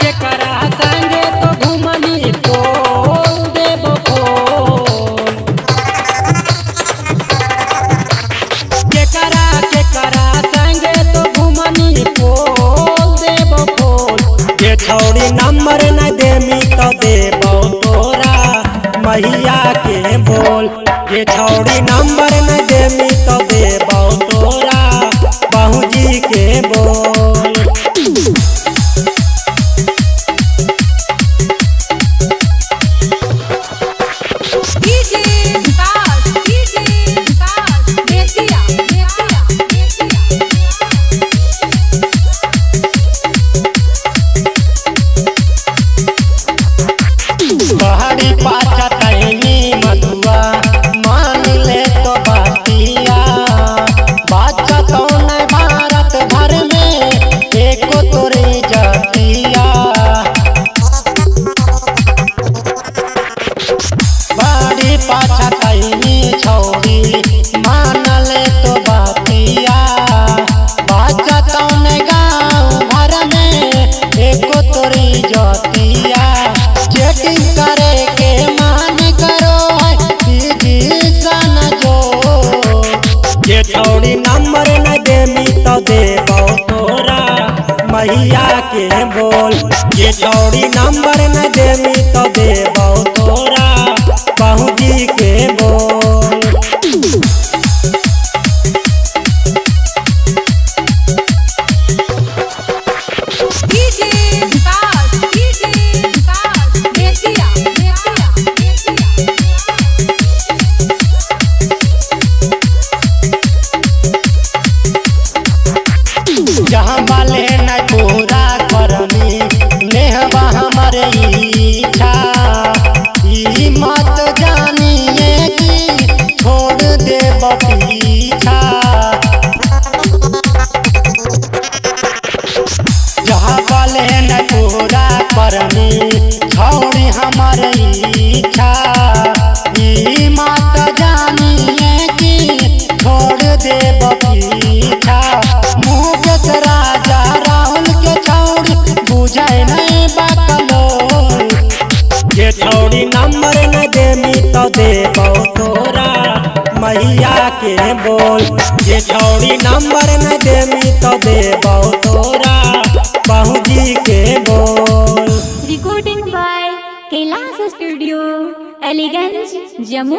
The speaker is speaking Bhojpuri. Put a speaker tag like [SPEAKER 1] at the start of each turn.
[SPEAKER 1] के करा संगे तो घुमनी बोल देबो बोल के करा संगे तो घुमनी बोल देबो बोल ये छौड़ी नंबर न देमी तो देबो तोरा मैया के बोल ये छौड़ी नंबर न देमी तो देबो तोरा बाबूजी के बोल। बहरी पाचा तैनी मधुआ मान ले तो बातिया बाचा तो न भारत भर में एको तोरी जातिया बहरी पाचा तैनी छौड़ी मान ले तो बातिया बाचा तो न गाँव भर में एको तोरी जातिया चेटिंग करे के मान करो दीदी सन जो ये छौड़ी नंबर न देमी तो देबो तोरा मैया के बोल ये छौड़ी नंबर न देमी तो देबो तोरा बाबूजी के बोल। जहाँ वाले न पूरा करनी नेहवा हमारे इच्छा ई मत जानिए कि छोड़ दे पीछा जहाँ वाले न पूरा करनी छोड़ी हमारे इच्छा ई मत जानिए कि छोड़ दे पीछा। राजा राहुल के छौड़ी बुझे नहीं बकलो ये छौड़ी नंबर न देमी तो देबो तोरा मैया के बोल ये छौड़ी नंबर न देमी तो देबो तोरा बाबूजी के बोल।
[SPEAKER 2] Recording by Kailash studio, Aliganj, Jammu.